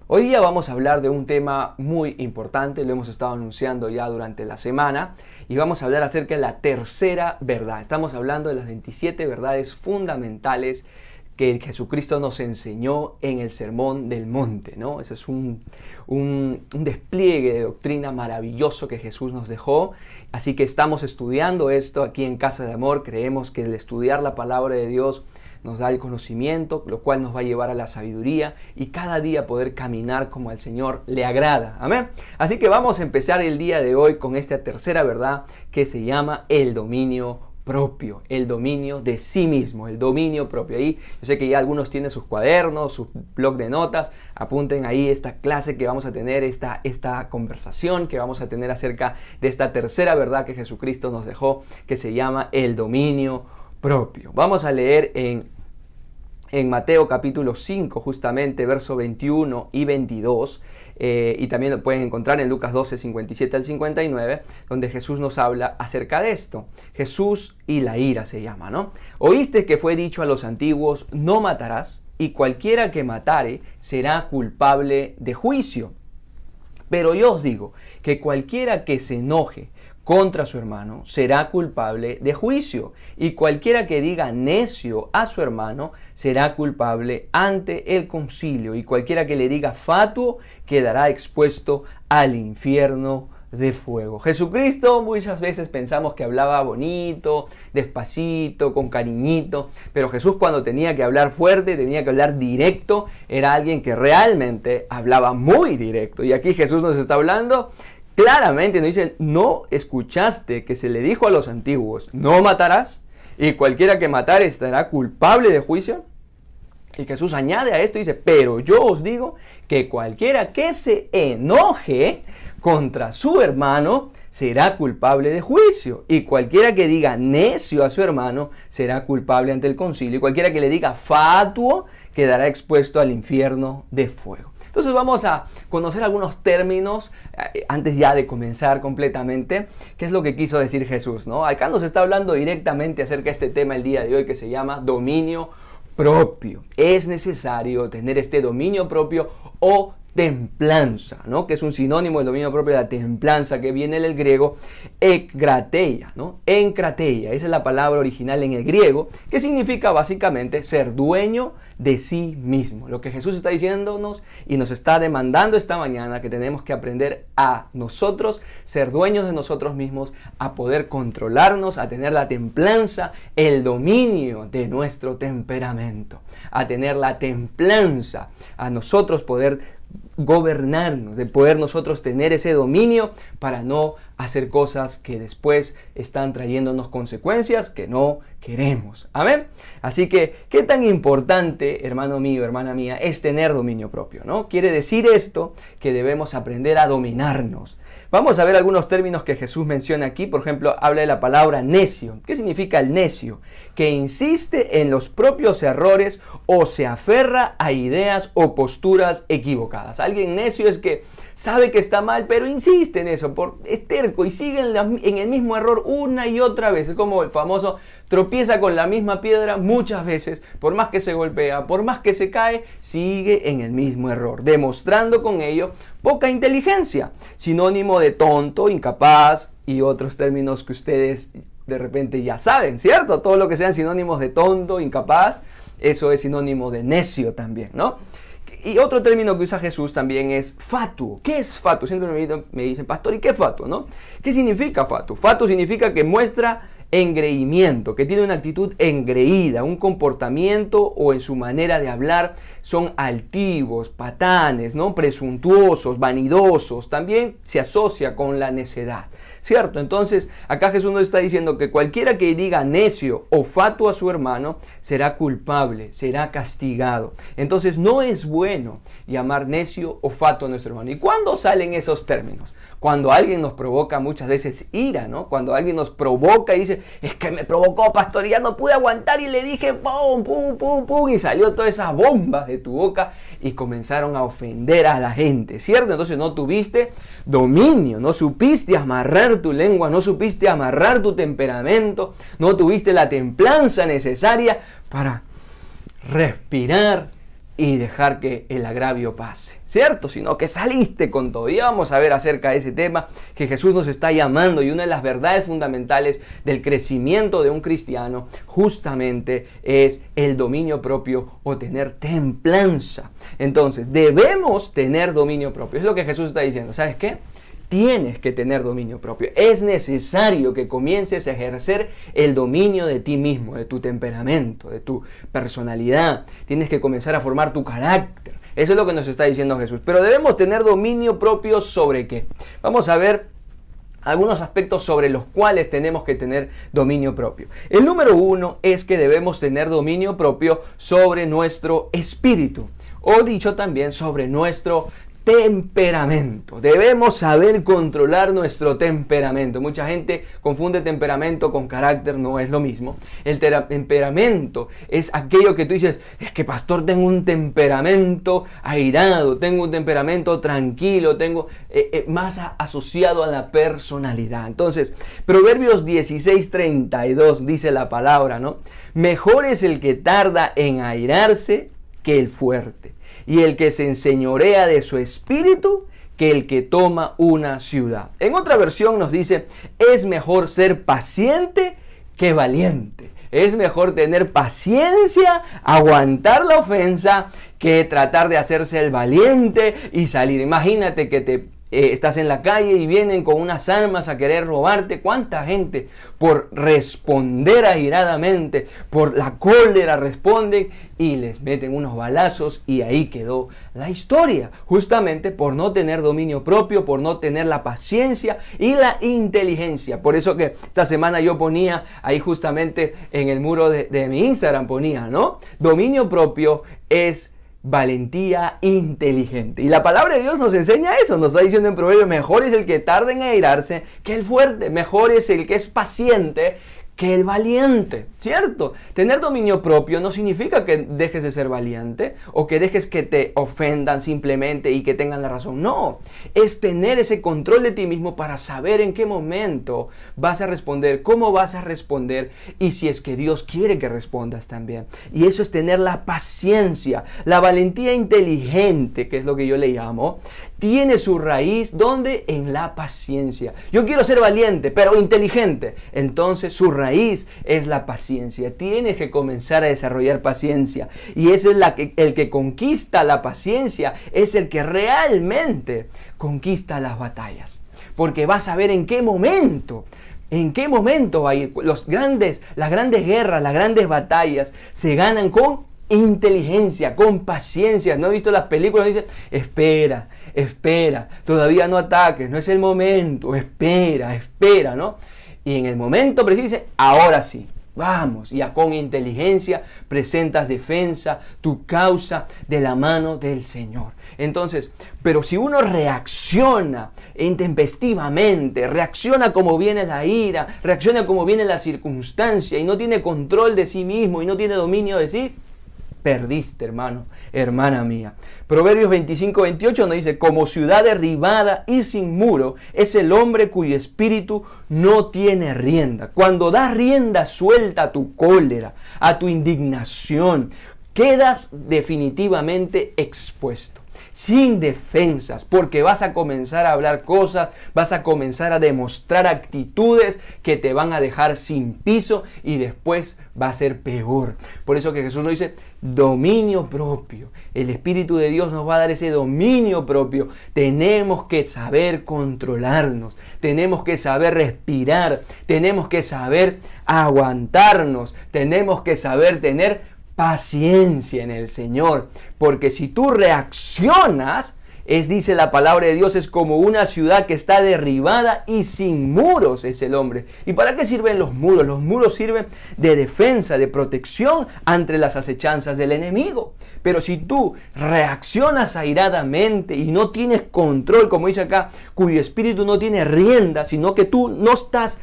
Hoy día vamos a hablar de un tema muy importante, lo hemos estado anunciando ya durante la semana, y vamos a hablar acerca de la tercera verdad. Estamos hablando de las 27 verdades fundamentales que Jesucristo nos enseñó en el Sermón del Monte, ¿no? Ese es un despliegue de doctrina maravilloso que Jesús nos dejó. Así que estamos estudiando esto aquí en Casa de Amor. Creemos que el estudiar la palabra de Dios nos da el conocimiento, lo cual nos va a llevar a la sabiduría y cada día poder caminar como al Señor le agrada. Amén. Así que vamos a empezar el día de hoy con esta tercera verdad que se llama el dominio propio, el dominio de sí mismo, el dominio propio. Ahí yo sé que ya algunos tienen sus cuadernos, su blog de notas. Apunten ahí esta clase que vamos a tener, esta conversación que vamos a tener acerca de esta tercera verdad que Jesucristo nos dejó, que se llama el dominio propio. Vamos a leer en Mateo capítulo 5, justamente verso 21 y 22, y también lo pueden encontrar en Lucas 12, 57 al 59, donde Jesús nos habla acerca de esto. Jesús y la ira se llama, ¿no? Oíste que fue dicho a los antiguos, no matarás, y cualquiera que matare será culpable de juicio. Pero yo os digo que cualquiera que se enoje contra su hermano será culpable de juicio, y cualquiera que diga necio a su hermano será culpable ante el concilio, y cualquiera que le diga fatuo quedará expuesto al infierno de fuego. Jesucristo muchas veces pensamos que hablaba bonito, despacito, con cariñito, pero Jesús cuando tenía que hablar fuerte, tenía que hablar directo, era alguien que realmente hablaba muy directo. Y aquí Jesús nos está hablando claramente, nos dice, ¿no escuchaste que se le dijo a los antiguos, no matarás? Y cualquiera que matare estará culpable de juicio. Y Jesús añade a esto y dice, pero yo os digo que cualquiera que se enoje contra su hermano será culpable de juicio. Y cualquiera que diga necio a su hermano será culpable ante el concilio. Y cualquiera que le diga fatuo quedará expuesto al infierno de fuego. Entonces vamos a conocer algunos términos antes ya de comenzar completamente. ¿Qué es lo que quiso decir Jesús, ¿no? Acá nos está hablando directamente acerca de este tema el día de hoy que se llama dominio propio. Es necesario tener este dominio propio o templanza, ¿no? Que es un sinónimo del dominio propio de la templanza, que viene del griego enkrateia, ¿no? Enkrateia, esa es la palabra original en el griego, que significa básicamente ser dueño de sí mismo. Lo que Jesús está diciéndonos y nos está demandando esta mañana, que tenemos que aprender a nosotros ser dueños de nosotros mismos, a poder controlarnos, a tener la templanza, el dominio de nuestro temperamento, a tener la templanza, a nosotros poder gobernarnos, de poder nosotros tener ese dominio para no hacer cosas que después están trayéndonos consecuencias que no queremos. Amén. Así que, ¿qué tan importante, hermano mío, hermana mía, es tener dominio propio, ¿no? Quiere decir esto que debemos aprender a dominarnos. Vamos a ver algunos términos que Jesús menciona aquí. Por ejemplo, habla de la palabra necio. ¿Qué significa el necio? Que insiste en los propios errores o se aferra a ideas o posturas equivocadas. Alguien necio es que sabe que está mal, pero insiste en eso, es terco y sigue en el mismo error una y otra vez. Es como el famoso tropieza con la misma piedra muchas veces, por más que se golpea, por más que se cae, sigue en el mismo error, demostrando con ello poca inteligencia, sinónimo de tonto, incapaz y otros términos que ustedes de repente ya saben, ¿cierto? Todo lo que sean sinónimos de tonto, incapaz, eso es sinónimo de necio también, ¿no? Y otro término que usa Jesús también es fatuo. ¿Qué es fatuo? Siempre me dicen, pastor, ¿y qué es fatuo, no? ¿Qué significa fatuo? Fatuo significa que muestra engreimiento, que tiene una actitud engreída, un comportamiento o en su manera de hablar son altivos, patanes, ¿no? Presuntuosos, vanidosos. También se asocia con la necedad, ¿cierto? Entonces, acá Jesús nos está diciendo que cualquiera que diga necio o fatuo a su hermano será culpable, será castigado. Entonces, no es bueno llamar necio o fatuo a nuestro hermano. ¿Y cuándo salen esos términos? Cuando alguien nos provoca muchas veces ira, ¿no? Cuando alguien nos provoca y dice, es que me provocó, pastor, y ya no pude aguantar y le dije, pum, pum, pum, pum, y salió todas esas bombas de tu boca y comenzaron a ofender a la gente, ¿cierto? Entonces no tuviste dominio, no supiste amarrar tu lengua, no supiste amarrar tu temperamento, no tuviste la templanza necesaria para respirar, y dejar que el agravio pase, ¿cierto? Sino que saliste con todo. Y vamos a ver acerca de ese tema que Jesús nos está llamando, y una de las verdades fundamentales del crecimiento de un cristiano justamente es el dominio propio o tener templanza. Entonces, debemos tener dominio propio. Es lo que Jesús está diciendo. ¿Sabes qué? Tienes que tener dominio propio. Es necesario que comiences a ejercer el dominio de ti mismo, de tu temperamento, de tu personalidad. Tienes que comenzar a formar tu carácter. Eso es lo que nos está diciendo Jesús. Pero debemos tener dominio propio ¿sobre qué? Vamos a ver algunos aspectos sobre los cuales tenemos que tener dominio propio. El número 1 es que debemos tener dominio propio sobre nuestro espíritu, o dicho también sobre nuestro temperamento. Debemos saber controlar nuestro temperamento. Mucha gente confunde temperamento con carácter, no es lo mismo. El temperamento es aquello que tú dices, es que pastor, tengo un temperamento airado, tengo un temperamento tranquilo, tengo más asociado a la personalidad. Entonces, Proverbios 16:32 dice la palabra, ¿no? Mejor es el que tarda en airarse que el fuerte, y el que se enseñorea de su espíritu que el que toma una ciudad. En otra versión nos dice, es mejor ser paciente que valiente. Es mejor tener paciencia, aguantar la ofensa, que tratar de hacerse el valiente y salir. Imagínate que estás en la calle y vienen con unas armas a querer robarte. ¿Cuánta gente por responder airadamente, por la cólera responden y les meten unos balazos y ahí quedó la historia? Justamente por no tener dominio propio, por no tener la paciencia y la inteligencia. Por eso que esta semana yo ponía ahí justamente en el muro de mi Instagram, ponía, ¿no? Dominio propio es valentía inteligente. Y la palabra de Dios nos enseña eso. Nos está diciendo en Proverbios, mejor es el que tarda en airarse que el fuerte. Mejor es el que es paciente que el valiente, ¿cierto? Tener dominio propio no significa que dejes de ser valiente o que dejes que te ofendan simplemente y que tengan la razón. No, es tener ese control de ti mismo para saber en qué momento vas a responder, cómo vas a responder y si es que Dios quiere que respondas también. Y eso es tener la paciencia, la valentía inteligente, que es lo que yo le llamo, tiene su raíz, ¿dónde? En la paciencia. Yo quiero ser valiente, pero inteligente. Entonces su raíz es la paciencia. Tienes que comenzar a desarrollar paciencia. Y ese es el que conquista la paciencia, es el que realmente conquista las batallas. Porque vas a ver en qué momento va a ir. Las grandes guerras, las grandes batallas se ganan con inteligencia, con paciencia. ¿No he visto las películas? Dicen, espera, todavía no ataques, no es el momento, espera, ¿no? Y en el momento preciso dice, ahora sí, vamos. Y con inteligencia presentas defensa, tu causa de la mano del Señor. Entonces, pero si uno reacciona intempestivamente, reacciona como viene la ira, reacciona como viene la circunstancia y no tiene control de sí mismo y no tiene dominio de sí, perdiste, hermano, hermana mía. Proverbios 25:28 nos dice, como ciudad derribada y sin muro es el hombre cuyo espíritu no tiene rienda. Cuando das rienda suelta a tu cólera, a tu indignación, quedas definitivamente expuesto, sin defensas, porque vas a comenzar a hablar cosas, vas a comenzar a demostrar actitudes que te van a dejar sin piso y después va a ser peor. Por eso que Jesús nos dice, dominio propio. El Espíritu de Dios nos va a dar ese dominio propio. Tenemos que saber controlarnos, tenemos que saber respirar, tenemos que saber aguantarnos, tenemos que saber tener paciencia en el Señor, porque si tú reaccionas, dice la palabra de Dios, es como una ciudad que está derribada y sin muros es el hombre. ¿Y para qué sirven los muros? Los muros sirven de defensa, de protección ante las acechanzas del enemigo. Pero si tú reaccionas airadamente y no tienes control, como dice acá, cuyo espíritu no tiene rienda, sino que tú no estás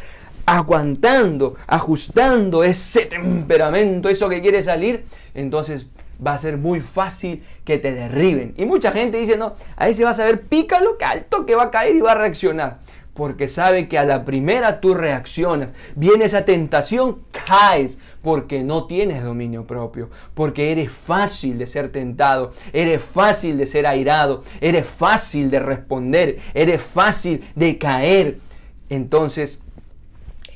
aguantando, ajustando ese temperamento, eso que quiere salir, entonces va a ser muy fácil que te derriben. Y mucha gente dice, no, ahí se va a saber, pícalo, que alto que va a caer y va a reaccionar. Porque sabe que a la primera tú reaccionas. Viene esa tentación, caes. Porque no tienes dominio propio. Porque eres fácil de ser tentado. Eres fácil de ser airado. Eres fácil de responder. Eres fácil de caer. Entonces,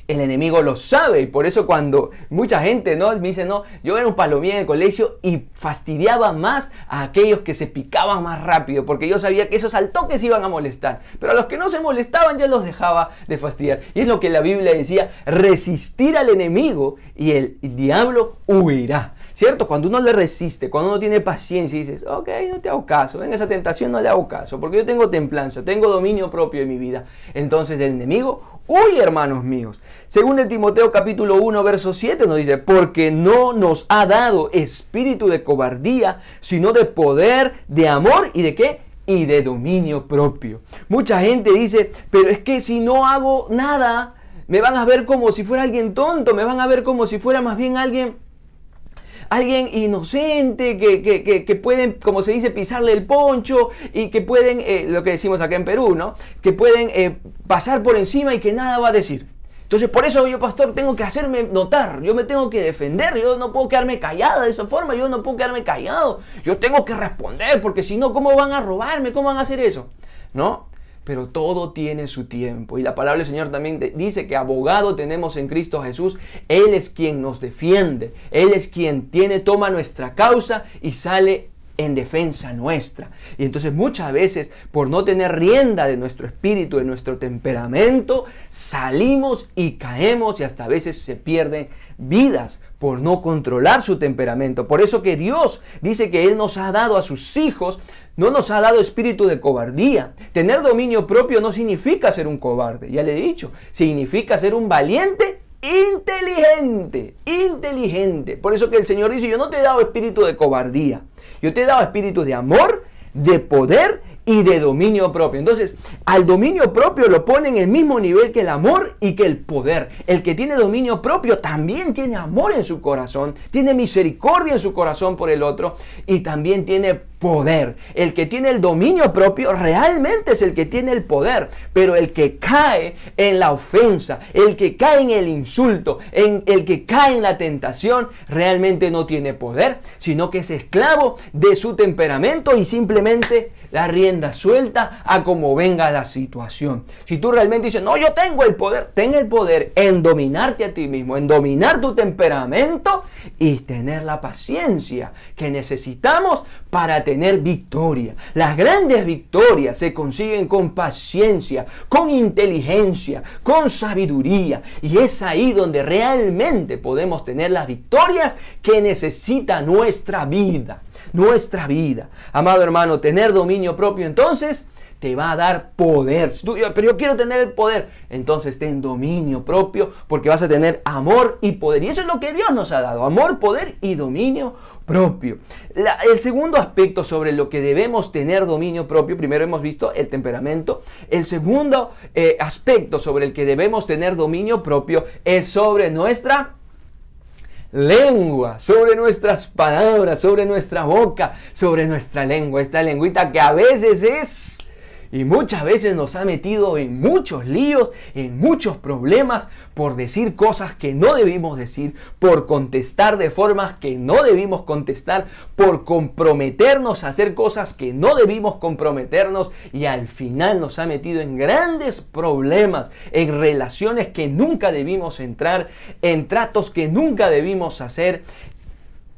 el enemigo lo sabe, y por eso cuando mucha gente, ¿no?, me dice, no, yo era un palomilla en el colegio y fastidiaba más a aquellos que se picaban más rápido, porque yo sabía que esos al toque se iban a molestar, pero a los que no se molestaban ya los dejaba de fastidiar. Y es lo que la Biblia decía, resistir al enemigo y el diablo huirá. ¿Cierto? Cuando uno le resiste, cuando uno tiene paciencia y dices, ok, no te hago caso, en esa tentación no le hago caso, porque yo tengo templanza, tengo dominio propio en mi vida. Entonces del enemigo, huye, hermanos míos. Según de Timoteo capítulo 1, verso 7 nos dice, porque no nos ha dado espíritu de cobardía, sino de poder, de amor y de ¿qué? Y de dominio propio. Mucha gente dice, pero es que si no hago nada, me van a ver como si fuera alguien tonto, me van a ver como si fuera más bien alguien inocente, que pueden, como se dice, pisarle el poncho y que pueden, lo que decimos acá en Perú, ¿no?, que pueden pasar por encima y que nada va a decir. Entonces, por eso yo, pastor, tengo que hacerme notar, yo me tengo que defender, yo no puedo quedarme callada de esa forma, yo no puedo quedarme callado, yo tengo que responder, porque si no, ¿cómo van a robarme? ¿Cómo van a hacer eso? ¿No? Pero todo tiene su tiempo. Y la palabra del Señor también dice que abogado tenemos en Cristo Jesús. Él es quien nos defiende. Él es quien toma nuestra causa y sale en defensa nuestra. Y entonces muchas veces, por no tener rienda de nuestro espíritu, de nuestro temperamento, salimos y caemos y hasta a veces se pierden vidas por no controlar su temperamento. Por eso que Dios dice que Él nos ha dado a sus hijos, no nos ha dado espíritu de cobardía. Tener dominio propio no significa ser un cobarde, ya le he dicho, significa ser un valiente inteligente. Por eso que el Señor dice, yo no te he dado espíritu de cobardía, yo te he dado espíritu de amor, de poder y de dominio propio. Entonces, al dominio propio lo pone en el mismo nivel que el amor y que el poder. El que tiene dominio propio también tiene amor en su corazón, tiene misericordia en su corazón por el otro y también tiene poder. El que tiene el dominio propio realmente es el que tiene el poder, pero el que cae en la ofensa, el que cae en el insulto, el que cae en la tentación, realmente no tiene poder, sino que es esclavo de su temperamento y simplemente la rienda suelta a como venga la situación. Si tú realmente dices, no, yo tengo el poder, ten el poder en dominarte a ti mismo, en dominar tu temperamento y tener la paciencia que necesitamos para tener victoria. Las grandes victorias se consiguen con paciencia, con inteligencia, con sabiduría, y es ahí donde realmente podemos tener las victorias que necesita nuestra vida. Amado hermano, tener dominio propio entonces te va a dar poder. Pero yo quiero tener el poder. Entonces ten dominio propio, porque vas a tener amor y poder. Y eso es lo que Dios nos ha dado: amor, poder y dominio propio. El segundo aspecto sobre lo que debemos tener dominio propio, primero hemos visto el temperamento. El segundo aspecto sobre el que debemos tener dominio propio es sobre nuestra lengua, sobre nuestras palabras, sobre nuestra boca, sobre nuestra lengua. Esta lengüita que a veces y muchas veces nos ha metido en muchos líos, en muchos problemas, por decir cosas que no debimos decir, por contestar de formas que no debimos contestar, por comprometernos a hacer cosas que no debimos comprometernos, y al final nos ha metido en grandes problemas, en relaciones que nunca debimos entrar, en tratos que nunca debimos hacer,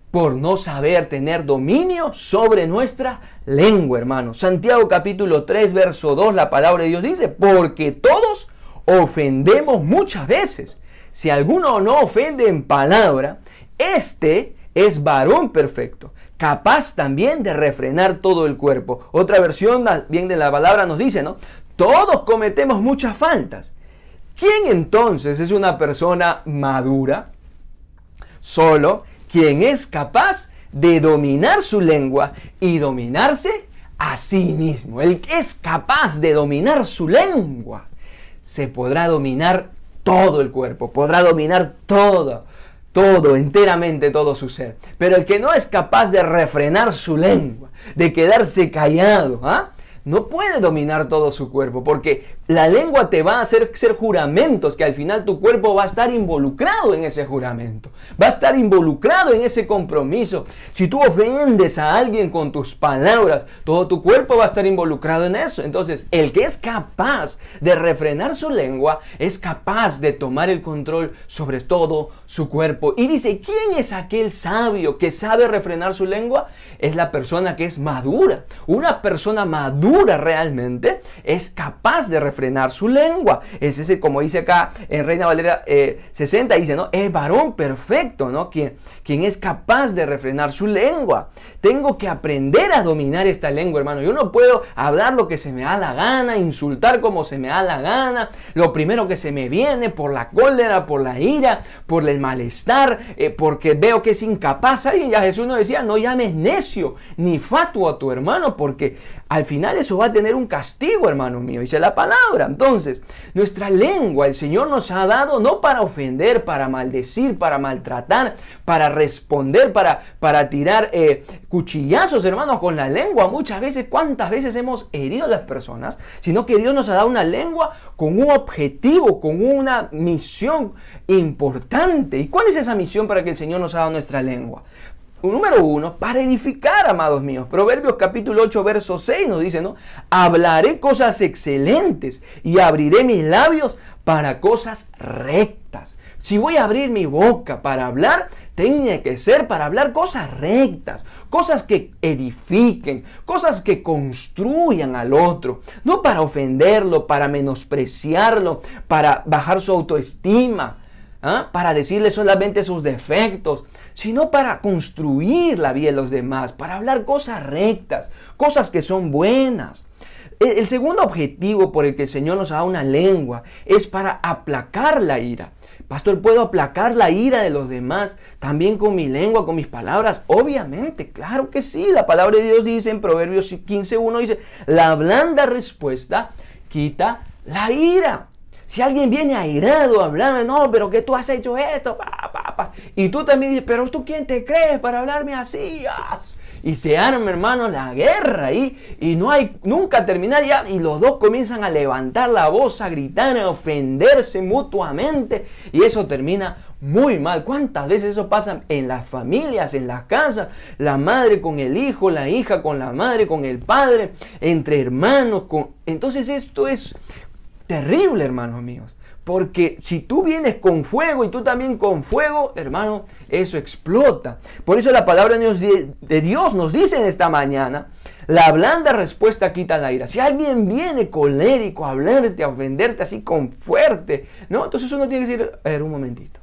por no saber tener dominio sobre nuestra lengua, hermano. Santiago capítulo 3, verso 2, la palabra de Dios dice, porque todos ofendemos muchas veces. Si alguno no ofende en palabra, este es varón perfecto, capaz también de refrenar todo el cuerpo. Otra versión bien de la palabra nos dice, ¿no? Todos cometemos muchas faltas. ¿Quién entonces es una persona madura? Solo quien es capaz de dominar su lengua y dominarse a sí mismo. El que es capaz de dominar su lengua se podrá dominar todo el cuerpo, podrá dominar todo, enteramente todo su ser. Pero el que no es capaz de refrenar su lengua, de quedarse callado, no puede dominar todo su cuerpo, porque La lengua te va a hacer juramentos que al final tu cuerpo va a estar involucrado en ese juramento. Va a estar involucrado en ese compromiso. Si tú ofendes a alguien con tus palabras, todo tu cuerpo va a estar involucrado en eso. Entonces, el que es capaz de refrenar su lengua es capaz de tomar el control sobre todo su cuerpo. Y dice, ¿quién es aquel sabio que sabe refrenar su lengua? Es la persona que es madura. Una persona madura realmente es capaz de refrenar su lengua. Es ese, como dice acá en Reina Valera 60, dice, ¿no? El varón perfecto, ¿no? Quien es capaz de refrenar su lengua. Tengo que aprender a dominar esta lengua, hermano. Yo no puedo hablar lo que se me da la gana, insultar como se me da la gana, lo primero que se me viene, por la cólera, por la ira, por el malestar, porque veo que es incapaz. Alguien, ya Jesús nos decía, no llames necio ni fatuo a tu hermano, porque al final eso va a tener un castigo, hermano mío, dice la palabra. Entonces, nuestra lengua, el Señor nos ha dado no para ofender, para maldecir, para maltratar, para responder, para tirar cuchillazos, hermanos, con la lengua. Muchas veces, ¿cuántas veces hemos herido a las personas? Sino que Dios nos ha dado una lengua con un objetivo, con una misión importante. ¿Y cuál es esa misión para que el Señor nos ha dado nuestra lengua? Número 1, para edificar, amados míos. Proverbios capítulo 8, verso 6 nos dice, ¿no? Hablaré cosas excelentes y abriré mis labios para cosas rectas. Si voy a abrir mi boca para hablar, tiene que ser para hablar cosas rectas, cosas que edifiquen, cosas que construyan al otro, no para ofenderlo, para menospreciarlo, para bajar su autoestima, para decirle solamente sus defectos, sino para construir la vida de los demás, para hablar cosas rectas, cosas que son buenas. El segundo objetivo por el que el Señor nos da una lengua es para aplacar la ira. Pastor, ¿puedo aplacar la ira de los demás también con mi lengua, con mis palabras? Obviamente, claro que sí. La palabra de Dios dice en Proverbios 15:1, dice, la blanda respuesta quita la ira. Si alguien viene airado a hablarme, no, pero que tú has hecho esto, y tú también dices, pero tú quién te crees para hablarme así, y se arma, hermano, la guerra ahí, y no hay nunca terminar ya, y los dos comienzan a levantar la voz, a gritar, a ofenderse mutuamente, y eso termina muy mal. ¿Cuántas veces eso pasa en las familias, en las casas? La madre con el hijo, la hija con la madre, con el padre, entre hermanos. Entonces esto es terrible, hermanos míos. Porque si tú vienes con fuego y tú también con fuego, hermano, eso explota. Por eso la palabra de Dios nos dice en esta mañana, la blanda respuesta quita la ira. Si alguien viene colérico a hablarte, a ofenderte así con fuerte, ¿no? Entonces uno tiene que decir, a ver, un momentito.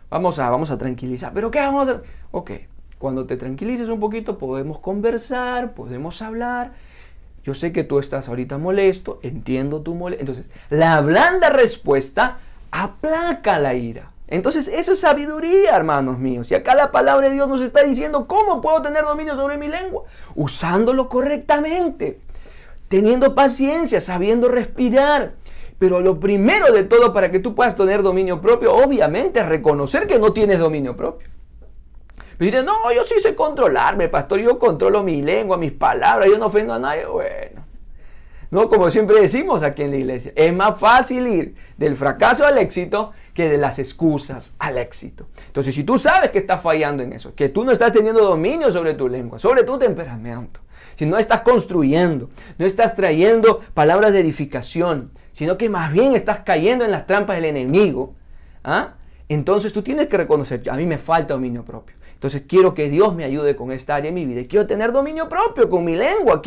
Vamos a tranquilizar. ¿Pero qué vamos a hacer? Ok, cuando te tranquilices un poquito podemos conversar, podemos hablar. Yo sé que tú estás ahorita molesto, entiendo tu molestia. Entonces, la blanda respuesta aplaca la ira. Entonces, eso es sabiduría, hermanos míos. Y acá la palabra de Dios nos está diciendo, ¿cómo puedo tener dominio sobre mi lengua? Usándolo correctamente, teniendo paciencia, sabiendo respirar. Pero lo primero de todo para que tú puedas tener dominio propio, obviamente, es reconocer que no tienes dominio propio. Pero diré, no, yo sí sé controlarme, pastor, yo controlo mi lengua, mis palabras, yo no ofendo a nadie. Bueno, no, como siempre decimos aquí en la iglesia, es más fácil ir del fracaso al éxito que de las excusas al éxito. Entonces, si tú sabes que estás fallando en eso, que tú no estás teniendo dominio sobre tu lengua, sobre tu temperamento, si no estás construyendo, no estás trayendo palabras de edificación, sino que más bien estás cayendo en las trampas del enemigo, entonces tú tienes que reconocer, a mí me falta dominio propio. Entonces quiero que Dios me ayude con esta área de mi vida. Quiero tener dominio propio con mi lengua.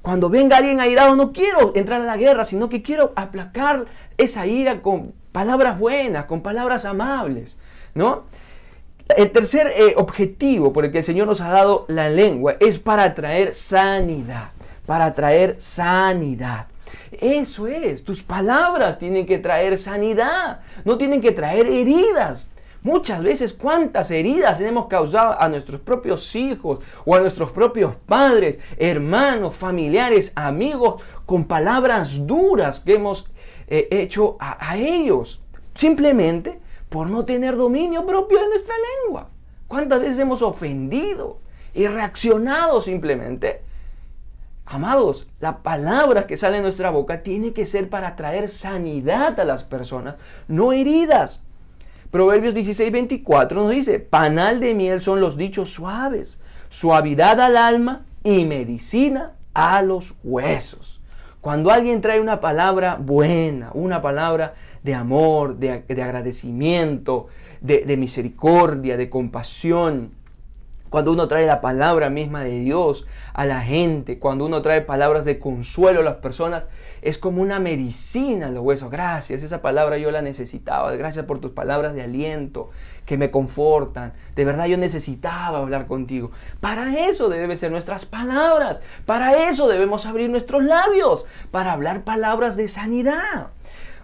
Cuando venga alguien airado, no quiero entrar a la guerra, sino que quiero aplacar esa ira con palabras buenas, con palabras amables, ¿no? El tercer objetivo por el que el Señor nos ha dado la lengua es para traer sanidad. Para traer sanidad. Eso es, tus palabras tienen que traer sanidad, no tienen que traer heridas. Muchas veces, ¿cuántas heridas hemos causado a nuestros propios hijos o a nuestros propios padres, hermanos, familiares, amigos, con palabras duras que hemos hecho a ellos? Simplemente por no tener dominio propio de nuestra lengua. ¿Cuántas veces hemos ofendido y reaccionado simplemente Amados, la palabra que sale de nuestra boca tiene que ser para traer sanidad a las personas, no heridas. Proverbios 16:24 nos dice, panal de miel son los dichos suaves, suavidad al alma y medicina a los huesos. Cuando alguien trae una palabra buena, una palabra de amor, de agradecimiento, de misericordia, de compasión, cuando uno trae la palabra misma de Dios a la gente, cuando uno trae palabras de consuelo a las personas, es como una medicina en los huesos. Gracias, esa palabra yo la necesitaba. Gracias por tus palabras de aliento que me confortan. De verdad yo necesitaba hablar contigo. Para eso deben ser nuestras palabras. Para eso debemos abrir nuestros labios, para hablar palabras de sanidad.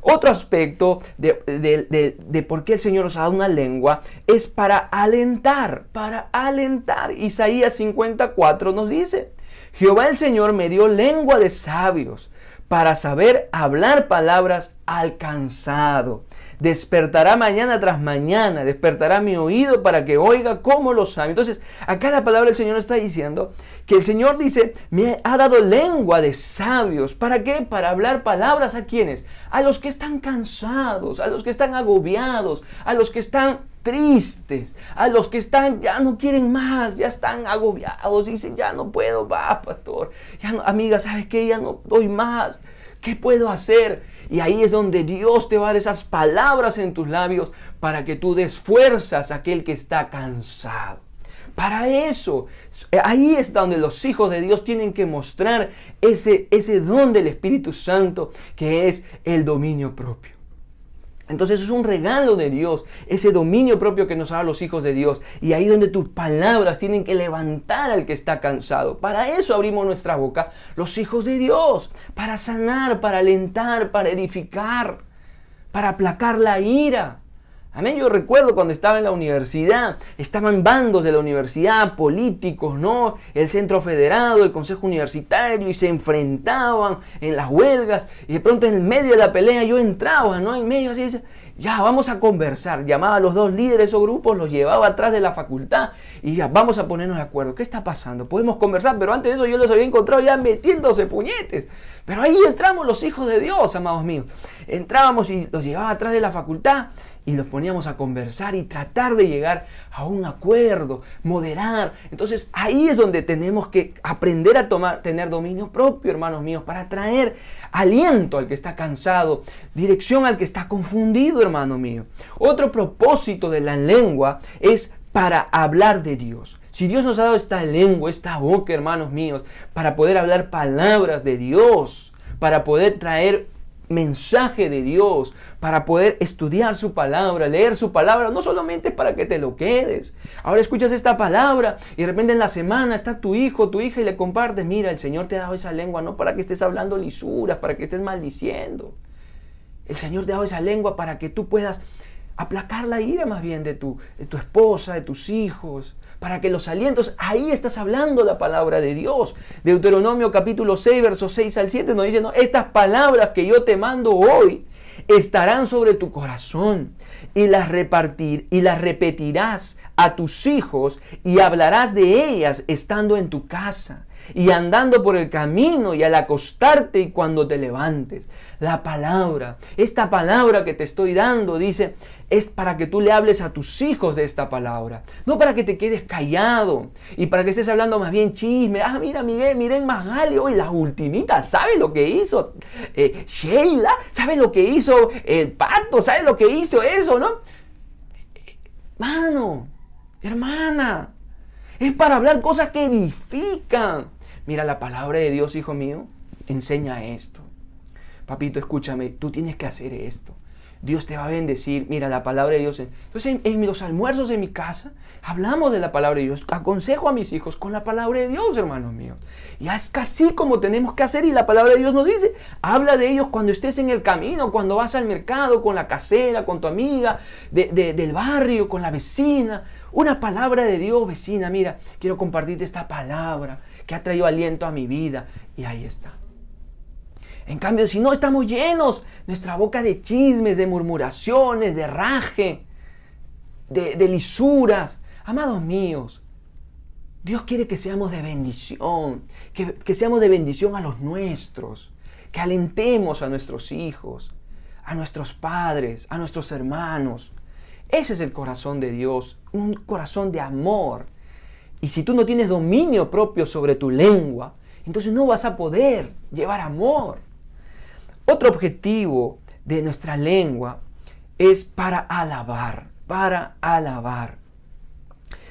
Otro aspecto de por qué el Señor nos ha dado una lengua es para alentar, para alentar. Isaías 54 nos dice, Jehová el Señor me dio lengua de sabios para saber hablar palabras al cansado. Despertará mañana tras mañana, despertará mi oído para que oiga como los sabios. Entonces, acá la palabra del Señor nos está diciendo que el Señor dice, me ha dado lengua de sabios. ¿Para qué? Para hablar palabras ¿a quiénes? A los que están cansados, a los que están agobiados, a los que están tristes, a los que están, ya no quieren más, ya están agobiados, dicen, ya no puedo más, pastor, ya no, amiga, ¿sabes qué? Ya no doy más, ¿qué puedo hacer? Y ahí es donde Dios te va a dar esas palabras en tus labios para que tú des fuerzas a aquel que está cansado. Para eso, ahí es donde los hijos de Dios tienen que mostrar ese don del Espíritu Santo que es el dominio propio. Entonces es un regalo de Dios, ese dominio propio que nos da a los hijos de Dios. Y ahí donde tus palabras tienen que levantar al que está cansado. Para eso abrimos nuestra boca los hijos de Dios. Para sanar, para alentar, para edificar, para aplacar la ira. Amén. Yo recuerdo cuando estaba en la universidad, estaban bandos de la universidad, políticos, ¿no? El Centro Federado, el Consejo Universitario, y se enfrentaban en las huelgas, y de pronto en medio de la pelea yo entraba, ¿no? En medio así, ya vamos a conversar. Llamaba a los dos líderes de esos grupos, los llevaba atrás de la facultad, y ya vamos a ponernos de acuerdo. ¿Qué está pasando? Podemos conversar, pero antes de eso yo los había encontrado ya metiéndose puñetes. Pero ahí entramos los hijos de Dios, amados míos. Entrábamos y los llevaba atrás de la facultad, y los poníamos a conversar y tratar de llegar a un acuerdo, moderar. Entonces ahí es donde tenemos que aprender a tener dominio propio, hermanos míos, para traer aliento al que está cansado, dirección al que está confundido, hermano mío. Otro propósito de la lengua es para hablar de Dios. Si Dios nos ha dado esta lengua, esta boca, hermanos míos, para poder hablar palabras de Dios, para poder traer mensaje de Dios, para poder estudiar su palabra, leer su palabra, no solamente para que te lo quedes. Ahora escuchas esta palabra y de repente en la semana está tu hijo, tu hija y le compartes, mira, el Señor te ha dado esa lengua no para que estés hablando lisuras, para que estés maldiciendo. El Señor te ha dado esa lengua para que tú puedas aplacar la ira más bien de tu esposa, de tus hijos, para que los alientos, ahí estás hablando la palabra de Dios. Deuteronomio capítulo 6, versos 6 al 7 nos dice, no, estas palabras que yo te mando hoy estarán sobre tu corazón y las repetirás a tus hijos y hablarás de ellas estando en tu casa y andando por el camino y al acostarte y cuando te levantes. La palabra, esta palabra que te estoy dando, dice, es para que tú le hables a tus hijos de esta palabra. No para que te quedes callado y para que estés hablando más bien chisme. Ah, mira, Miguel, miren Magali, hoy la ultimita, ¿sabe lo que hizo Sheila? ¿Sabe lo que hizo el Pato? ¿Sabe lo que hizo eso, no? Hermano, hermana, es para hablar cosas que edifican. Mira, la palabra de Dios, hijo mío, enseña esto. Papito, escúchame, tú tienes que hacer esto. Dios te va a bendecir. Mira, la palabra de Dios. Entonces, en los almuerzos de mi casa, hablamos de la palabra de Dios. Aconsejo a mis hijos con la palabra de Dios, hermanos míos. Y es casi como tenemos que hacer. Y la palabra de Dios nos dice, habla de ellos cuando estés en el camino, cuando vas al mercado, con la casera, con tu amiga del barrio, con la vecina. Una palabra de Dios, vecina, mira, quiero compartirte esta palabra que ha traído aliento a mi vida. Y ahí está. En cambio, si no, estamos llenos, nuestra boca de chismes, de murmuraciones, de raje, de lisuras. Amados míos, Dios quiere que seamos de bendición, que seamos de bendición a los nuestros, que alentemos a nuestros hijos, a nuestros padres, a nuestros hermanos. Ese es el corazón de Dios, un corazón de amor. Y si tú no tienes dominio propio sobre tu lengua, entonces no vas a poder llevar amor. Otro objetivo de nuestra lengua es para alabar, para alabar.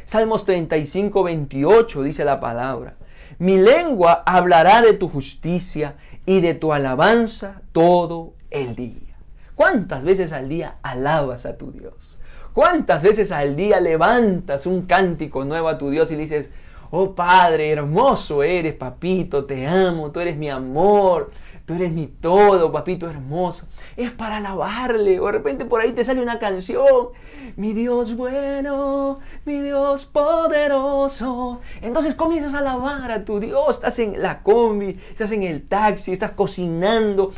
Salmos 35, 28 dice la palabra: mi lengua hablará de tu justicia y de tu alabanza todo el día. ¿Cuántas veces al día alabas a tu Dios? ¿Cuántas veces al día levantas un cántico nuevo a tu Dios y le dices: oh Padre, hermoso eres, papito, te amo, tú eres mi amor, tú eres mi todo, papito hermoso? Es para alabarle. O de repente por ahí te sale una canción: mi Dios bueno, mi Dios poderoso. Entonces comienzas a alabar a tu Dios. Estás en la combi, estás en el taxi, estás cocinando,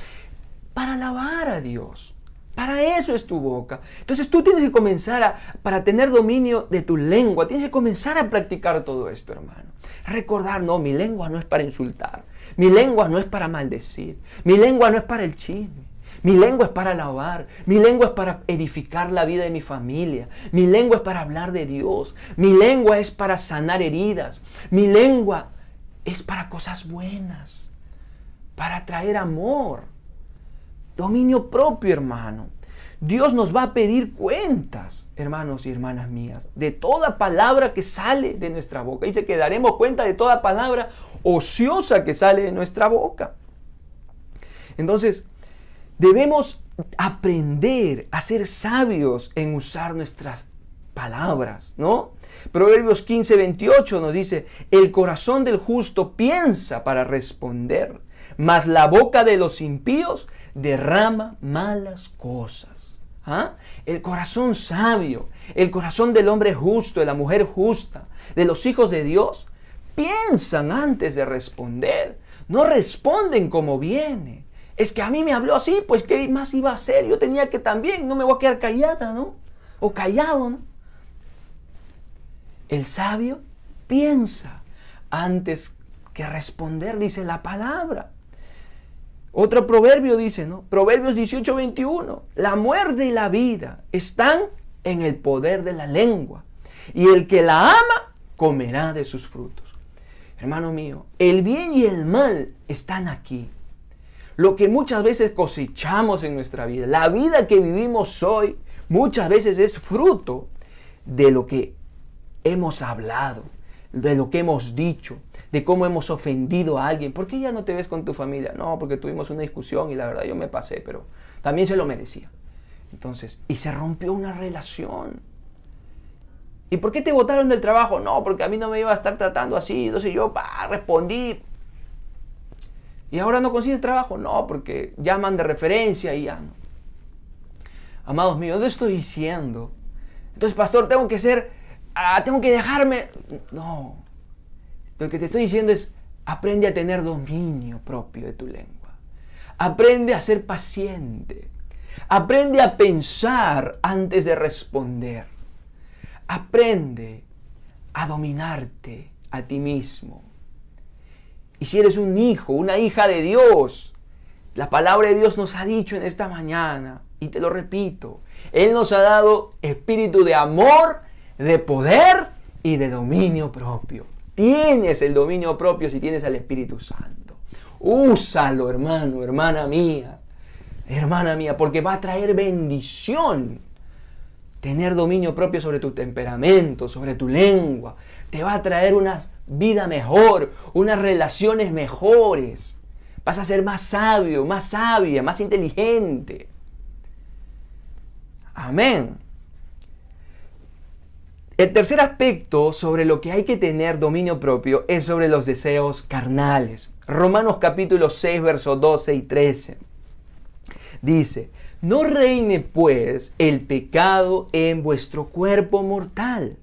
para alabar a Dios. Para eso es tu boca. Entonces tú tienes que comenzar para tener dominio de tu lengua, tienes que comenzar a practicar todo esto, hermano. Recordar, no, mi lengua no es para insultar, mi lengua no es para maldecir, mi lengua no es para el chisme, mi lengua es para alabar, mi lengua es para edificar la vida de mi familia, mi lengua es para hablar de Dios, mi lengua es para sanar heridas, mi lengua es para cosas buenas, para traer amor. Dominio propio, hermano. Dios nos va a pedir cuentas, hermanos y hermanas mías, de toda palabra que sale de nuestra boca. Dice que daremos cuenta de toda palabra ociosa que sale de nuestra boca. Entonces, debemos aprender a ser sabios en usar nuestras palabras, ¿no? Proverbios 15, 28 nos dice: el corazón del justo piensa para responder, mas la boca de los impíos derrama malas cosas. ¿Ah? El corazón sabio, el corazón del hombre justo, de la mujer justa, de los hijos de Dios, piensan antes de responder. No responden como viene. Es que a mí me habló así, pues ¿qué más iba a hacer? Yo tenía que también, no me voy a quedar callada, ¿no? O callado, ¿no? El sabio piensa antes que responder, dice la palabra. Otro proverbio dice, ¿no? Proverbios 18, 21. La muerte y la vida están en el poder de la lengua, y el que la ama comerá de sus frutos. Hermano mío, el bien y el mal están aquí. Lo que muchas veces cosechamos en nuestra vida, la vida que vivimos hoy, muchas veces es fruto de lo que hemos hablado, de lo que hemos dicho, de cómo hemos ofendido a alguien. ¿Por qué ya no te ves con tu familia? No, porque tuvimos una discusión y la verdad yo me pasé, pero también se lo merecía. Entonces, y se rompió una relación. ¿Y por qué te botaron del trabajo? No, porque a mí no me iba a estar tratando así. Entonces yo respondí. ¿Y ahora no consigues trabajo? No, porque llaman de referencia y ya no. Amados míos, ¿qué estoy diciendo? Entonces, pastor, tengo que dejarme. No. Lo que te estoy diciendo es: aprende a tener dominio propio de tu lengua. Aprende a ser paciente. Aprende a pensar antes de responder. Aprende a dominarte a ti mismo. Y si eres un hijo, una hija de Dios, la palabra de Dios nos ha dicho en esta mañana, y te lo repito, Él nos ha dado espíritu de amor, de poder y de dominio propio. Tienes el dominio propio si tienes al Espíritu Santo. Úsalo, hermano, hermana mía, porque va a traer bendición. Tener dominio propio sobre tu temperamento, sobre tu lengua, te va a traer una vida mejor, unas relaciones mejores. Vas a ser más sabio, más sabia, más inteligente. Amén. El tercer aspecto sobre lo que hay que tener dominio propio es sobre los deseos carnales. Romanos capítulo 6, versos 12 y 13. Dice: no reine pues el pecado en vuestro cuerpo mortal,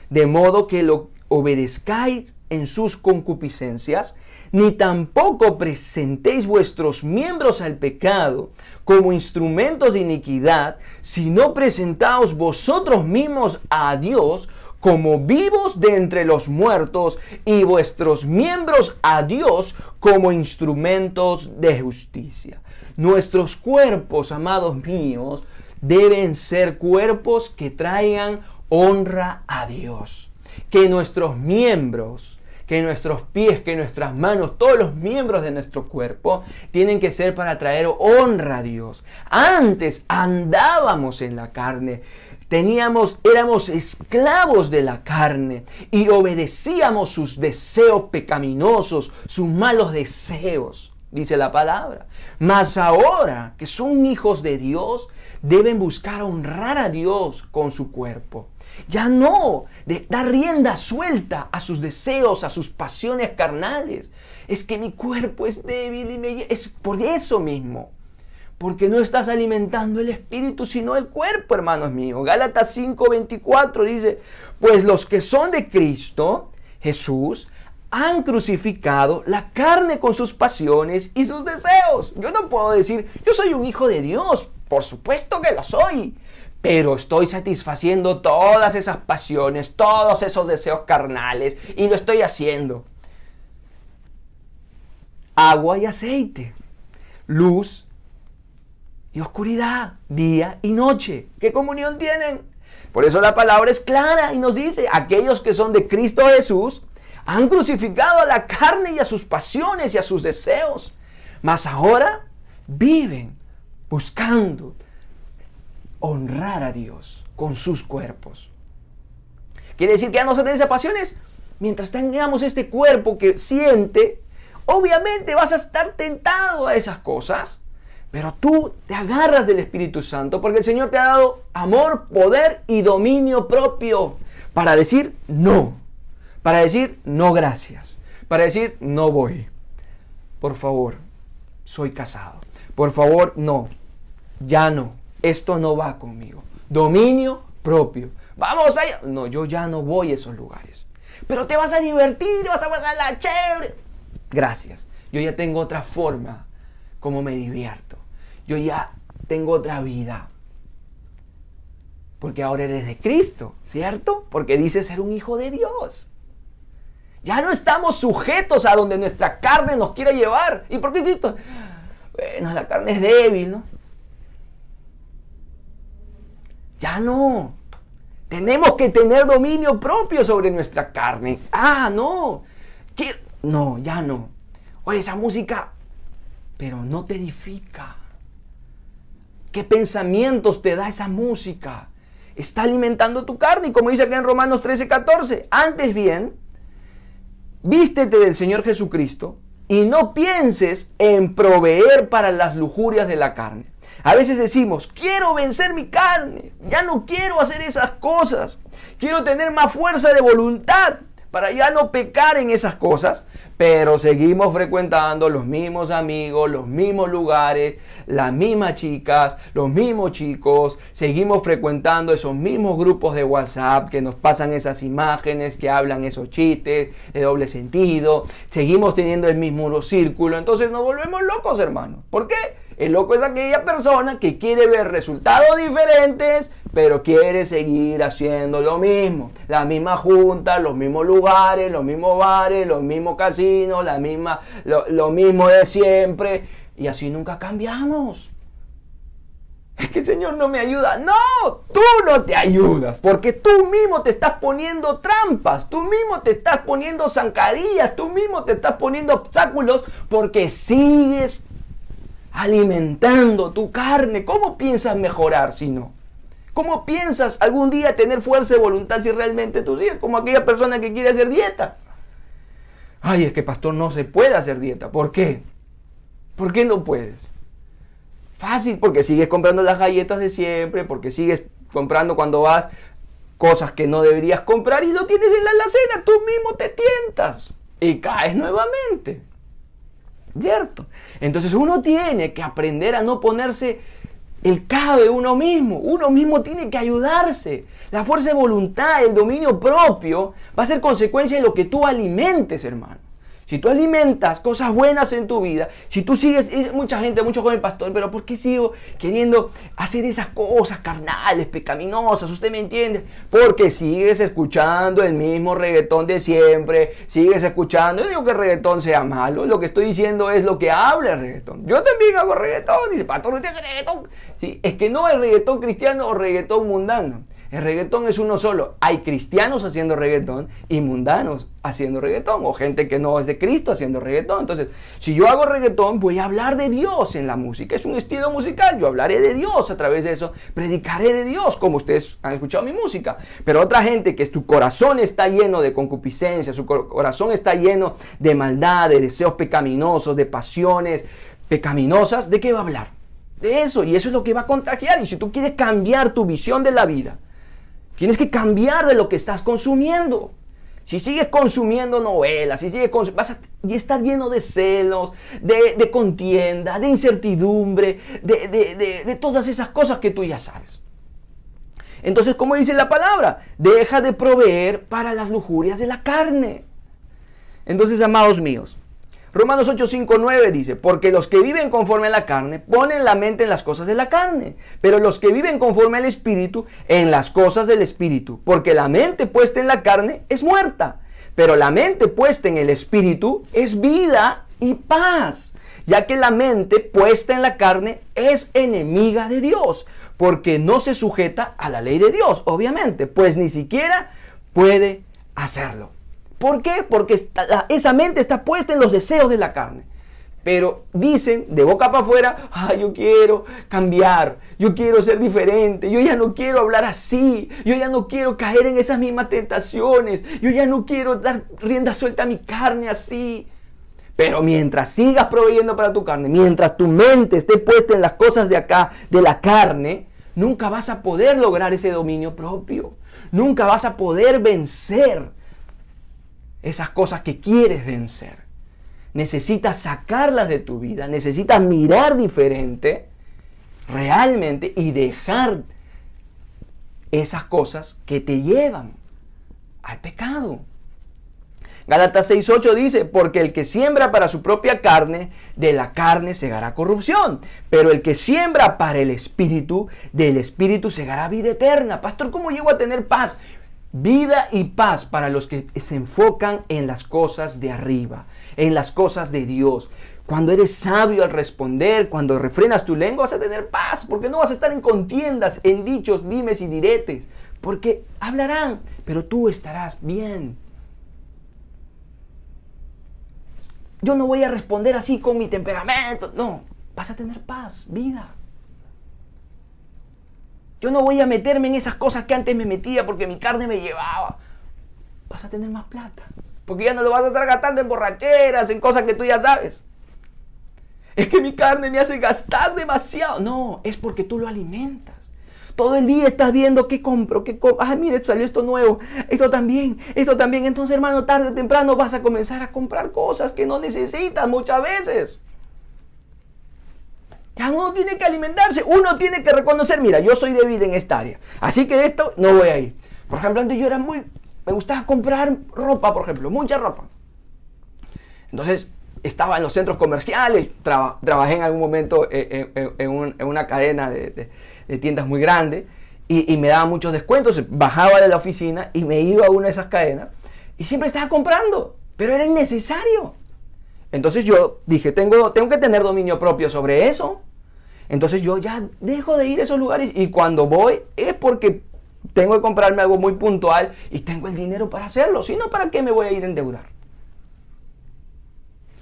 de modo que lo obedezcáis en sus concupiscencias, ni tampoco presentéis vuestros miembros al pecado como instrumentos de iniquidad, sino presentaos vosotros mismos a Dios como vivos de entre los muertos y vuestros miembros a Dios como instrumentos de justicia. Nuestros cuerpos, amados míos, deben ser cuerpos que traigan honra a Dios. Que nuestros miembros, que nuestros pies, que nuestras manos, todos los miembros de nuestro cuerpo tienen que ser para traer honra a Dios. Antes andábamos en la carne, éramos esclavos de la carne y obedecíamos sus deseos pecaminosos, sus malos deseos, dice la palabra. Mas ahora que son hijos de Dios, deben buscar honrar a Dios con su cuerpo. Ya no de dar rienda suelta a sus deseos, a sus pasiones carnales. Es que mi cuerpo es débil y es por eso mismo. Porque no estás alimentando el espíritu, sino el cuerpo, hermanos míos. Gálatas 5:24 dice, pues los que son de Cristo, Jesús, han crucificado la carne con sus pasiones y sus deseos. Yo no puedo decir, yo soy un hijo de Dios. Por supuesto que lo soy. Pero estoy satisfaciendo todas esas pasiones, todos esos deseos carnales, y lo estoy haciendo. Agua y aceite, luz y oscuridad, día y noche. ¿Qué comunión tienen? Por eso la palabra es clara y nos dice, aquellos que son de Cristo Jesús han crucificado a la carne y a sus pasiones y a sus deseos. Mas ahora viven buscando honrar a Dios con sus cuerpos. ¿Quiere decir que ya no se tienen esas pasiones? Mientras tengamos este cuerpo que siente, obviamente vas a estar tentado a esas cosas, pero tú te agarras del Espíritu Santo porque el Señor te ha dado amor, poder y dominio propio para decir no, para decir no gracias, para decir no voy. Por favor, soy casado. Por favor, no, ya no. Esto no va conmigo. Dominio propio. Vamos allá. No, yo ya no voy a esos lugares. Pero te vas a divertir, vas a pasar la chévere. Gracias. Yo ya tengo otra forma como me divierto. Yo ya tengo otra vida. Porque ahora eres de Cristo, ¿cierto? Porque dices ser un hijo de Dios. Ya no estamos sujetos a donde nuestra carne nos quiere llevar. ¿Y por qué esto? Bueno, la carne es débil, ¿no? Ya no. Tenemos que tener dominio propio sobre nuestra carne. Ah, no. No, ya no. Oye, esa música, pero no te edifica. ¿Qué pensamientos te da esa música? Está alimentando tu carne. Y como dice acá en Romanos 13:14, antes bien, vístete del Señor Jesucristo y no pienses en proveer para las lujurias de la carne. A veces decimos, quiero vencer mi carne, ya no quiero hacer esas cosas, quiero tener más fuerza de voluntad para ya no pecar en esas cosas, pero seguimos frecuentando los mismos amigos, los mismos lugares, las mismas chicas, los mismos chicos, seguimos frecuentando esos mismos grupos de WhatsApp que nos pasan esas imágenes, que hablan esos chistes de doble sentido, seguimos teniendo el mismo círculo, entonces nos volvemos locos, hermanos. ¿Por qué? El loco es aquella persona que quiere ver resultados diferentes, pero quiere seguir haciendo lo mismo. La misma junta, los mismos lugares, los mismos bares, los mismos casinos, lo mismo de siempre. Y así nunca cambiamos. Es que el Señor no me ayuda. No, tú no te ayudas. Porque tú mismo te estás poniendo trampas. Tú mismo te estás poniendo zancadillas. Tú mismo te estás poniendo obstáculos porque sigues alimentando tu carne. ¿Cómo piensas mejorar si no? ¿Cómo piensas algún día tener fuerza de voluntad si realmente tú sigues como aquella persona que quiere hacer dieta? Ay, es que pastor, no se puede hacer dieta. ¿Por qué? ¿Por qué no puedes? Fácil, porque sigues comprando las galletas de siempre, porque sigues comprando cuando vas cosas que no deberías comprar y lo tienes en la alacena, tú mismo te tientas y caes nuevamente. ¿Cierto? Entonces uno tiene que aprender a no ponerse el cabe uno mismo tiene que ayudarse. La fuerza de voluntad, el dominio propio va a ser consecuencia de lo que tú alimentes, hermano. Si tú alimentas cosas buenas en tu vida, si tú sigues, mucha gente, muchos jóvenes, pastor, pero ¿por qué sigo queriendo hacer esas cosas carnales, pecaminosas? ¿Usted me entiende? Porque sigues escuchando el mismo reggaetón de siempre, sigues escuchando. Yo digo que el reggaetón sea malo, lo que estoy diciendo es lo que habla el reggaetón. Yo también hago reggaetón, dice, pastor, ¿usted hace reggaetón? Sí, es que no hay reggaetón cristiano o reggaetón mundano. El reggaetón es uno solo. Hay cristianos haciendo reggaetón y mundanos haciendo reggaetón, o gente que no es de Cristo haciendo reggaetón. Entonces, si yo hago reggaetón, voy a hablar de Dios en la música. Es un estilo musical. Yo hablaré de Dios a través de eso. Predicaré de Dios, como ustedes han escuchado mi música. Pero otra gente que su corazón está lleno de concupiscencia, su corazón está lleno de maldad, de deseos pecaminosos, de pasiones pecaminosas, ¿de qué va a hablar? De eso. Y eso es lo que va a contagiar. Y si tú quieres cambiar tu visión de la vida, tienes que cambiar de lo que estás consumiendo. Si sigues consumiendo novelas, si sigues vas a estar lleno de celos, de contienda, de incertidumbre, de todas esas cosas que tú ya sabes. Entonces, como dice la palabra, deja de proveer para las lujurias de la carne. Entonces, amados míos, Romanos 8, 5, 9 dice, porque los que viven conforme a la carne ponen la mente en las cosas de la carne, pero los que viven conforme al Espíritu en las cosas del Espíritu, porque la mente puesta en la carne es muerta, pero la mente puesta en el Espíritu es vida y paz, ya que la mente puesta en la carne es enemiga de Dios, porque no se sujeta a la ley de Dios, obviamente, pues ni siquiera puede hacerlo. ¿Por qué? Porque esa mente está puesta en los deseos de la carne. Pero dicen de boca para afuera, yo quiero cambiar, yo quiero ser diferente, yo ya no quiero hablar así, yo ya no quiero caer en esas mismas tentaciones, yo ya no quiero dar rienda suelta a mi carne así. Pero mientras sigas proveyendo para tu carne, mientras tu mente esté puesta en las cosas de acá, de la carne, nunca vas a poder lograr ese dominio propio. Nunca vas a poder vencer esas cosas que quieres vencer. Necesitas sacarlas de tu vida, necesitas mirar diferente realmente y dejar esas cosas que te llevan al pecado. Gálatas 6:8 dice, porque el que siembra para su propia carne, de la carne segará corrupción, pero el que siembra para el Espíritu, del Espíritu segará vida eterna. Pastor, ¿cómo llego a tener paz? Vida y paz para los que se enfocan en las cosas de arriba, en las cosas de Dios. Cuando eres sabio al responder, cuando refrenas tu lengua, vas a tener paz, porque no vas a estar en contiendas, en dichos, dimes y diretes, porque hablarán, pero tú estarás bien. Yo no voy a responder así con mi temperamento, no, vas a tener paz, vida. Yo no voy a meterme en esas cosas que antes me metía porque mi carne me llevaba. Vas a tener más plata. Porque ya no lo vas a estar gastando en borracheras, en cosas que tú ya sabes. Es que mi carne me hace gastar demasiado. No, es porque tú lo alimentas. Todo el día estás viendo qué compro, qué compro. Ay, mire, salió esto nuevo. Esto también, esto también. Entonces, hermano, tarde o temprano vas a comenzar a comprar cosas que no necesitas muchas veces. Ya uno tiene que alimentarse, uno tiene que reconocer, mira, yo soy débil en esta área, así que de esto no voy a ir. Por ejemplo, antes yo me gustaba comprar ropa, por ejemplo, mucha ropa. Entonces, estaba en los centros comerciales, trabajé en algún momento en una cadena de tiendas muy grande y me daban muchos descuentos, bajaba de la oficina y me iba a una de esas cadenas y siempre estaba comprando, pero era innecesario. Entonces yo dije, tengo que tener dominio propio sobre eso. Entonces yo ya dejo de ir a esos lugares y cuando voy es porque tengo que comprarme algo muy puntual y tengo el dinero para hacerlo. Si no, ¿para qué me voy a ir a endeudar?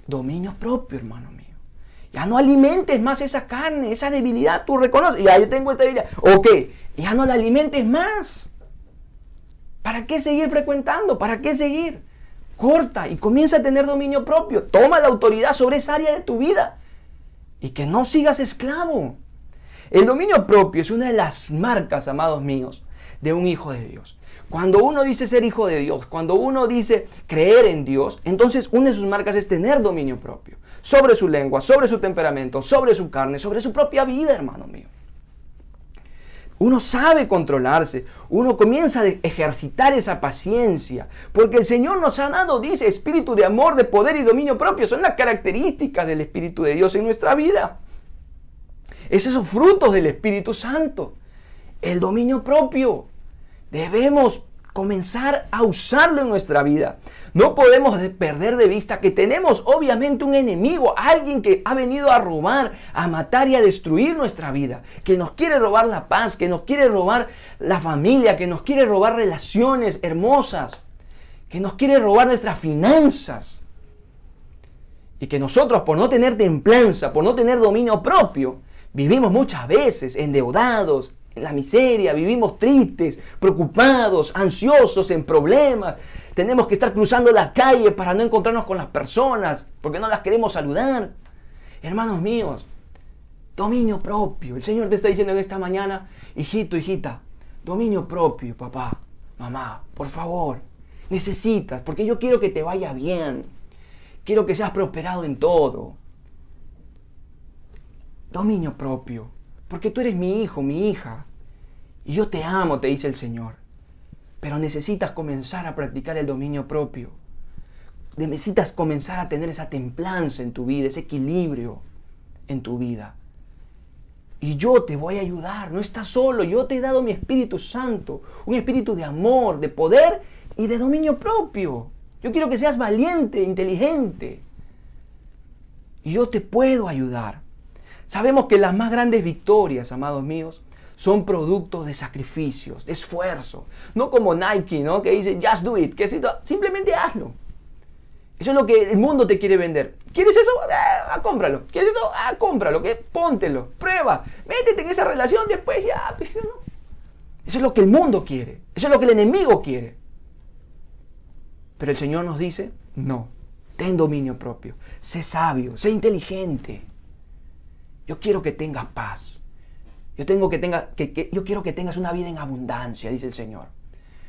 Dominio propio, hermano mío. Ya no alimentes más esa carne, esa debilidad. Tú reconoces, ya yo tengo esta debilidad. Ok, ya no la alimentes más. ¿Para qué seguir frecuentando? ¿Para qué seguir? Corta y comienza a tener dominio propio. Toma la autoridad sobre esa área de tu vida. Y que no sigas esclavo. El dominio propio es una de las marcas, amados míos, de un hijo de Dios. Cuando uno dice ser hijo de Dios, cuando uno dice creer en Dios, entonces una de sus marcas es tener dominio propio. Sobre su lengua, sobre su temperamento, sobre su carne, sobre su propia vida, hermano mío. Uno sabe controlarse, uno comienza a ejercitar esa paciencia, porque el Señor nos ha dado, dice, espíritu de amor, de poder y dominio propio. Son las características del Espíritu de Dios en nuestra vida. Es esos frutos del Espíritu Santo, el dominio propio. Debemos comenzar a usarlo en nuestra vida. No podemos perder de vista que tenemos obviamente un enemigo, alguien que ha venido a robar, a matar y a destruir nuestra vida, que nos quiere robar la paz, que nos quiere robar la familia, que nos quiere robar relaciones hermosas, que nos quiere robar nuestras finanzas. Y que nosotros, por no tener templanza, por no tener dominio propio, vivimos muchas veces endeudados, en la miseria, vivimos tristes, preocupados, ansiosos, en problemas. Tenemos que estar cruzando la calle para no encontrarnos con las personas, porque no las queremos saludar. Hermanos míos, dominio propio. El Señor te está diciendo en esta mañana, hijito, hijita, dominio propio, papá, mamá, por favor. Necesitas, porque yo quiero que te vaya bien. Quiero que seas prosperado en todo. Dominio propio. Porque tú eres mi hijo, mi hija. Y yo te amo, te dice el Señor. Pero necesitas comenzar a practicar el dominio propio. Necesitas comenzar a tener esa templanza en tu vida, ese equilibrio en tu vida. Y yo te voy a ayudar, no estás solo. Yo te he dado mi Espíritu Santo, un espíritu de amor, de poder y de dominio propio. Yo quiero que seas valiente, inteligente. Y yo te puedo ayudar. Sabemos que las más grandes victorias, amados míos, son productos de sacrificios, de esfuerzo. No como Nike, ¿no? Que dice, just do it, que simplemente hazlo. Eso es lo que el mundo te quiere vender. ¿Quieres eso? Cómpralo. ¿Quieres eso? Cómpralo, póntelo, prueba, métete en esa relación después ya. Pues, no. Eso es lo que el mundo quiere. Eso es lo que el enemigo quiere. Pero el Señor nos dice, no, ten dominio propio, sé sabio, sé inteligente. Yo quiero que tengas paz. Yo quiero que tengas una vida en abundancia, dice el Señor.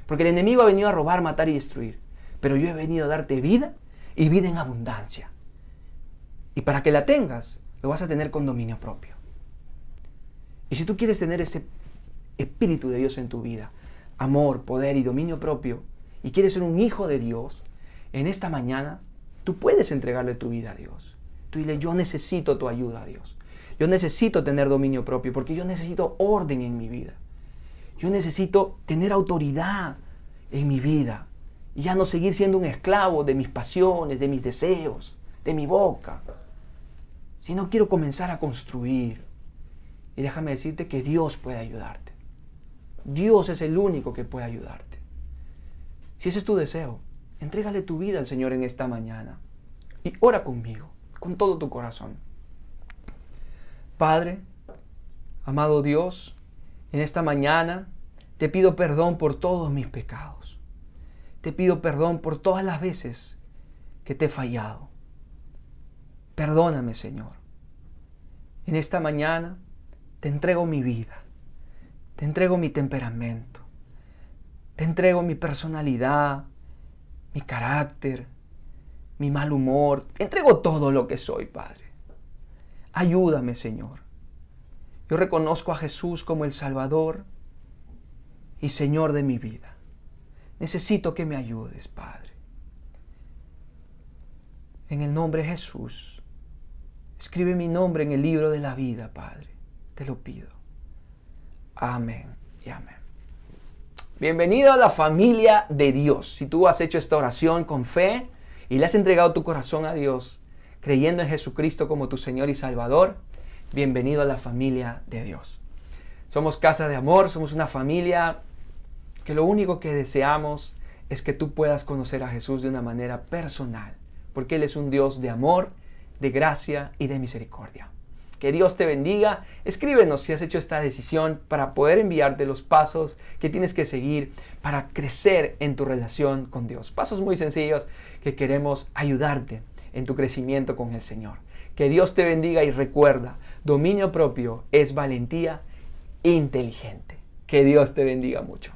Porque el enemigo ha venido a robar, matar y destruir. Pero yo he venido a darte vida y vida en abundancia. Y para que la tengas, lo vas a tener con dominio propio. Y si tú quieres tener ese Espíritu de Dios en tu vida, amor, poder y dominio propio, y quieres ser un hijo de Dios, en esta mañana tú puedes entregarle tu vida a Dios. Tú dile, yo necesito tu ayuda, Dios. Yo necesito tener dominio propio porque yo necesito orden en mi vida. Yo necesito tener autoridad en mi vida y ya no seguir siendo un esclavo de mis pasiones, de mis deseos, de mi boca. Sino quiero comenzar a construir. Y déjame decirte que Dios puede ayudarte. Dios es el único que puede ayudarte. Si ese es tu deseo, entrégale tu vida al Señor en esta mañana y ora conmigo, con todo tu corazón. Padre, amado Dios, en esta mañana te pido perdón por todos mis pecados. Te pido perdón por todas las veces que te he fallado. Perdóname, Señor. En esta mañana te entrego mi vida, te entrego mi temperamento, te entrego mi personalidad, mi carácter, mi mal humor. Te entrego todo lo que soy, Padre. Ayúdame, Señor. Yo reconozco a Jesús como el Salvador y Señor de mi vida. Necesito que me ayudes, Padre. En el nombre de Jesús, escribe mi nombre en el libro de la vida, Padre. Te lo pido. Amén y amén. Bienvenido a la familia de Dios. Si tú has hecho esta oración con fe y le has entregado tu corazón a Dios, creyendo en Jesucristo como tu Señor y Salvador, bienvenido a la familia de Dios. Somos casa de amor, somos una familia que lo único que deseamos es que tú puedas conocer a Jesús de una manera personal, porque Él es un Dios de amor, de gracia y de misericordia. Que Dios te bendiga. Escríbenos si has hecho esta decisión para poder enviarte los pasos que tienes que seguir para crecer en tu relación con Dios. Pasos muy sencillos que queremos ayudarte en tu crecimiento con el Señor. Que Dios te bendiga y recuerda, dominio propio es valentía inteligente. Que Dios te bendiga mucho.